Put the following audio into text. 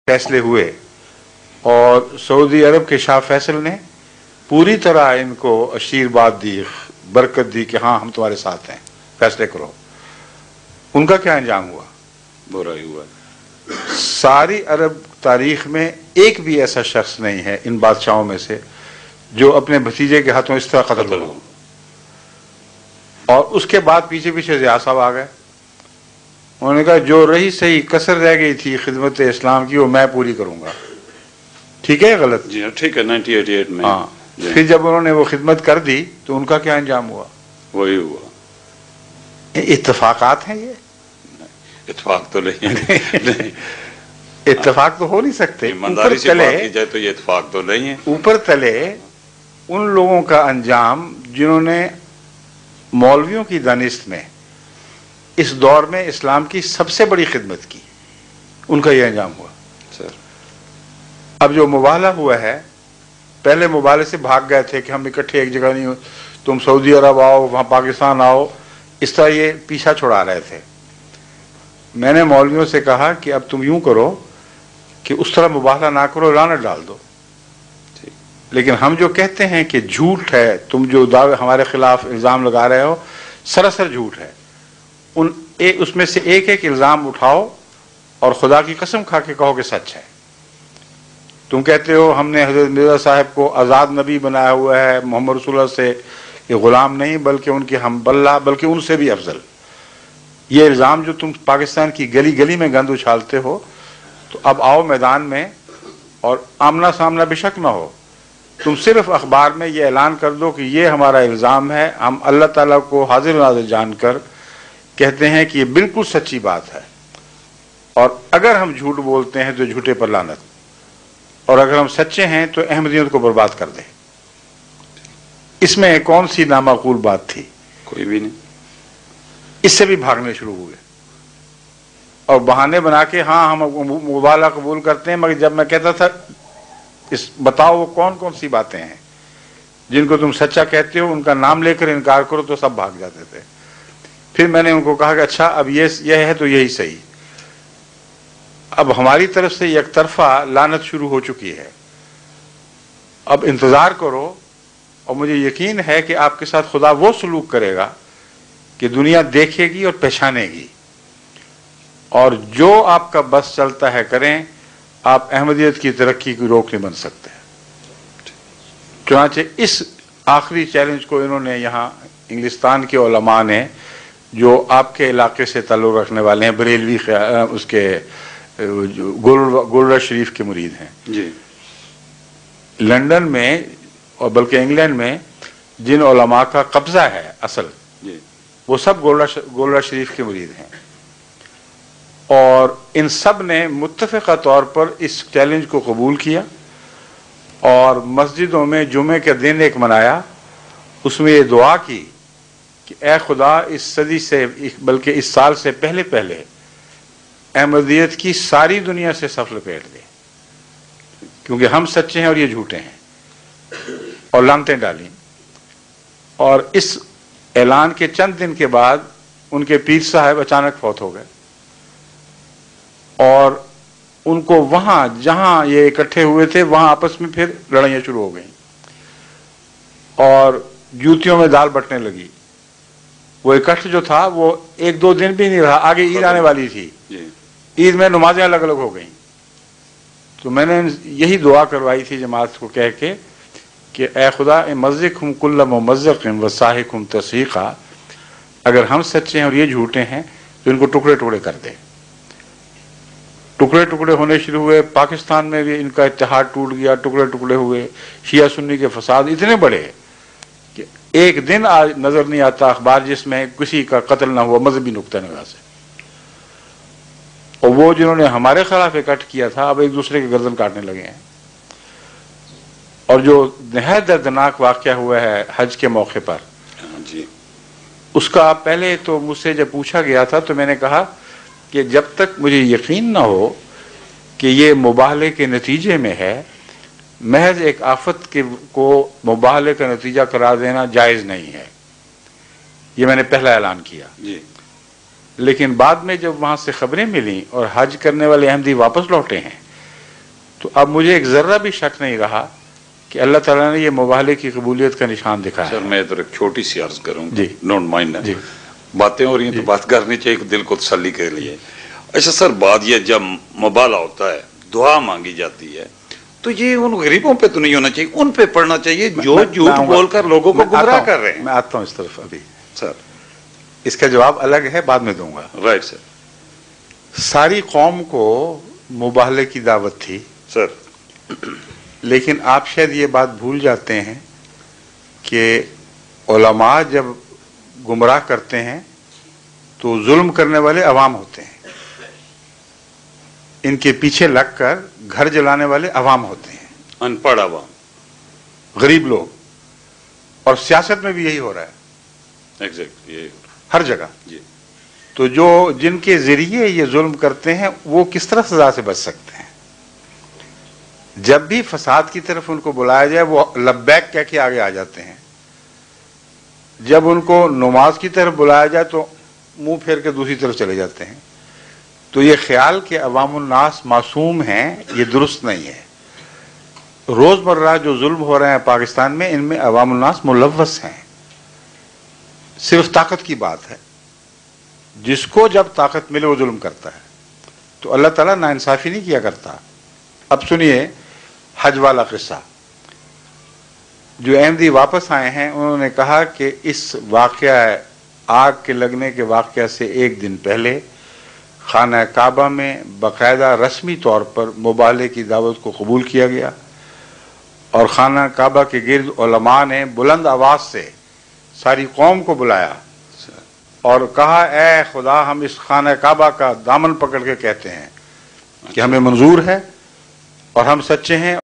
फैसले हुए और सऊदी अरब के शाह फैसल ने पूरी तरह इनको आशीर्वाद दी, बरकत दी कि हाँ हम तुम्हारे साथ हैं, फैसले करो। उनका क्या अंजाम हुआ? बुरा ही हुआ। सारी अरब तारीख में एक भी ऐसा शख्स नहीं है इन बादशाहों में से जो अपने भतीजे के हाथों इस तरह कत्ल हो। और उसके बाद पीछे पीछे ज़िया साहब आ गए। उन्होंने कहा जो रही सही कसर रह गई थी खिदमत इस्लाम की वो मैं पूरी करूंगा। ठीक है गलत? जी ठीक है। 1988 में हाँ। फिर जब उन्होंने वो खिदमत कर दी तो उनका क्या अंजाम हुआ? वही हुआ। इत्तफाकात हैं ये? इत्तफाक तो नहीं। इत्तफाक तो हो नहीं सकते। ईमानदारी से बात की जाए तो ये इत्तफाक तो नहीं है। ऊपर तले उन लोगों का अंजाम जिन्होंने मौलवियों की दानिश में इस दौर में इस्लाम की सबसे बड़ी खिदमत की, उनका यह अंजाम हुआ। सर अब जो मुबाहला हुआ है, पहले मुबाहले से भाग गए थे कि हम इकट्ठे एक जगह नहीं हो, तुम सऊदी अरब आओ, वहां पाकिस्तान आओ, इस तरह ये पीछा छुड़ा रहे थे। मैंने मौलवियों से कहा कि अब तुम यूं करो कि उस तरह मुबाहला ना करो, लानत डाल दो। लेकिन हम जो कहते हैं कि झूठ है, तुम जो दावे हमारे खिलाफ इल्जाम लगा रहे हो सरासर झूठ है। उसमें से एक एक इल्जाम उठाओ और खुदा की कसम खा के कहो कि सच है। तुम कहते हो हमने हजरत मिर्जा साहब को आज़ाद नबी बनाया हुआ है, मोहम्मद रसूलुल्लाह से ये गुलाम नहीं बल्कि उनके हमबल्ला, बल्कि उनसे भी अफजल। ये इल्ज़ाम जो तुम पाकिस्तान की गली गली में गंद उछालते हो, तो अब आओ मैदान में और आमना सामना बेशक ना हो, तुम सिर्फ अखबार में ये ऐलान कर दो कि ये हमारा इल्ज़ाम है, हम अल्लाह ताला को हाजिर नाज़िर जानकर कहते हैं कि ये बिल्कुल सच्ची बात है। और अगर हम झूठ बोलते हैं तो झूठे पर लानत, और अगर हम सच्चे हैं तो अहमदियत को बर्बाद कर दें। इसमें कौन सी नामाकूल बात थी? कोई भी नहीं। इससे भी भागने शुरू हुए और बहाने बना के हाँ हम मुबाला कबूल करते हैं, मगर जब मैं कहता था इस बताओ वो कौन कौन सी बातें हैं जिनको तुम सच्चा कहते हो, उनका नाम लेकर इनकार करो, तो सब भाग जाते थे। फिर मैंने उनको कहा कि अच्छा अब यह है तो यही सही। अब हमारी तरफ से एक तरफा लानत शुरू हो चुकी है, अब इंतजार करो और मुझे यकीन है कि आपके साथ खुदा वो सलूक करेगा कि दुनिया देखेगी और पहचानेगी, और जो आपका बस चलता है करें। आप अहमदियत की तरक्की की रोक नहीं बन सकते। चुनांचे इस आखिरी चैलेंज को इन्होंने यहाँ इंग्लिस्तान के उलमा ने, जो आपके इलाके से ताल्लुक़ रखने वाले हैं, बरेलवी उसके गुलरा शरीफ के मुरीद हैं जी, लंदन में और बल्कि इंग्लैंड में जिन उलमा का कब्जा है असल जी, वो सब गुलरा शरीफ के मुरीद हैं। और इन सब ने मुत्तफ़िक़ा तौर पर इस चैलेंज को कबूल किया और मस्जिदों में जुमे के दिन एक मनाया, उसमें ये दुआ की कि ए खुदा इस सदी से बल्कि इस साल से पहले पहले अहमदियत की सारी दुनिया से सफ लपेट दे, क्योंकि हम सच्चे हैं और ये झूठे हैं, और लानतें डाली। और इस ऐलान के चंद दिन के बाद उनके पीर साहब अचानक फौत हो गए और उनको वहां जहां ये इकट्ठे हुए थे वहां आपस में फिर लड़ाइयां शुरू हो गई और जूतियों में दाल बटने लगी। वो इकट्ठ जो था वो एक दो दिन भी नहीं रहा, आगे ईद आने वाली थी, ईद में नमाजें अलग अलग हो गई। तो मैंने यही दुआ करवाई थी जमात को कह के कि ए खुदा मज़्ज़िक़हुम कुल्ल मुमज़्ज़क़िन व साहिक़हुम तस्हीक़ा, अगर हम सच्चे हैं और ये झूठे हैं तो इनको टुकड़े टुकड़े कर दे। टुकड़े टुकड़े होने शुरू हुए। पाकिस्तान में भी इनका इत्तेहाद टूट गया, टुकड़े टुकड़े हुए। शिया सुन्नी के फसाद इतने बड़े कि एक दिन आज नजर नहीं आता अखबार जिसमें किसी का कत्ल ना हुआ मजहबी नुक्ता निगाह से। और वो जिन्होंने हमारे खिलाफ इकट्ठ किया था अब एक दूसरे के गर्दन काटने लगे हैं। और जो निहायत दर्दनाक वाक़या हुआ है हज के मौके पर जी, उसका पहले तो मुझसे जब पूछा गया था तो मैंने कहा कि जब तक मुझे यकीन ना हो कि ये मुबाहले के नतीजे में है, महज एक आफत को मुबाहले का नतीजा करार देना जायज़ नहीं है। ये मैंने पहला ऐलान किया जी। लेकिन बाद में जब वहां से खबरें मिली और हज करने वाले अहमदी वापस लौटे हैं تو اب مجھے ایک ذرہ بھی شک نہیں رہا کہ اللہ تعالیٰ نے یہ مباہلے کی قبولیت کا نشان دکھایا. سر میں ادھر ایک چھوٹی سی عرض کروں گا, جی ڈونٹ مائنڈ. جی باتیں ہو رہی ہیں تو بات کرنی چاہیے دل کو تسلی کے لیے. اچھا سر, بات یہ جب مبالہ ہوتا ہے, دعا مانگی جاتی ہے, تو یہ ان غریبوں پہ تو نہیں ہونا چاہیے, ان پہ پڑھنا چاہیے جو جھوٹ بول کر لوگوں کو گمراہ کر رہے ہیں. میں آتا ہوں اس طرف ابھی. سر اس کا جواب الگ ہے, بعد میں دوں گا. Right sir. ساری قوم کو مباہلے کی دعوت تھی سر, لیکن آپ شاید یہ بات بھول جاتے ہیں کہ علماء جب گمراہ کرتے ہیں تو ظلم کرنے والے عوام ہوتے ہیں, ان کے پیچھے لگ کر گھر جلانے والے عوام ہوتے ہیں, ان پڑھ عوام, غریب لوگ. اور سیاست میں بھی یہی ہو رہا ہے, ایگزیکٹ یہ ہر جگہ. جی. تو جو جن کے ذریعے یہ ظلم کرتے ہیں وہ کس طرح سزا سے بچ سکتے ہیں؟ جب بھی فساد کی طرف ان کو بلایا جائے وہ لبیک کہہ کے آگے آ جاتے ہیں, جب ان کو نماز کی طرف بلایا جائے تو منہ پھیر کے دوسری طرف چلے جاتے ہیں. تو یہ خیال کہ عوام الناس معصوم ہیں, یہ درست نہیں ہے. روزمرہ جو ظلم ہو رہے ہیں پاکستان میں, ان میں عوام الناس ملوث ہیں. صرف طاقت کی بات ہے, جس کو جب طاقت ملے وہ ظلم کرتا ہے. تو اللہ تعالیٰ ناانصافی نہیں کیا کرتا. اب سنیے حج والا قصہ. جو احمدی واپس آئے ہیں انہوں نے کہا کہ اس واقعہ آگ کے لگنے کے واقعہ سے ایک دن پہلے خانہ کعبہ میں باقاعدہ رسمی طور پر مباہلے کی دعوت کو قبول کیا گیا, اور خانہ کعبہ کے گرد علماء نے بلند آواز سے ساری قوم کو بلایا اور کہا, اے خدا, ہم اس خانہ کعبہ کا دامن پکڑ کے کہتے ہیں کہ ہمیں منظور ہے اور ہم سچے ہیں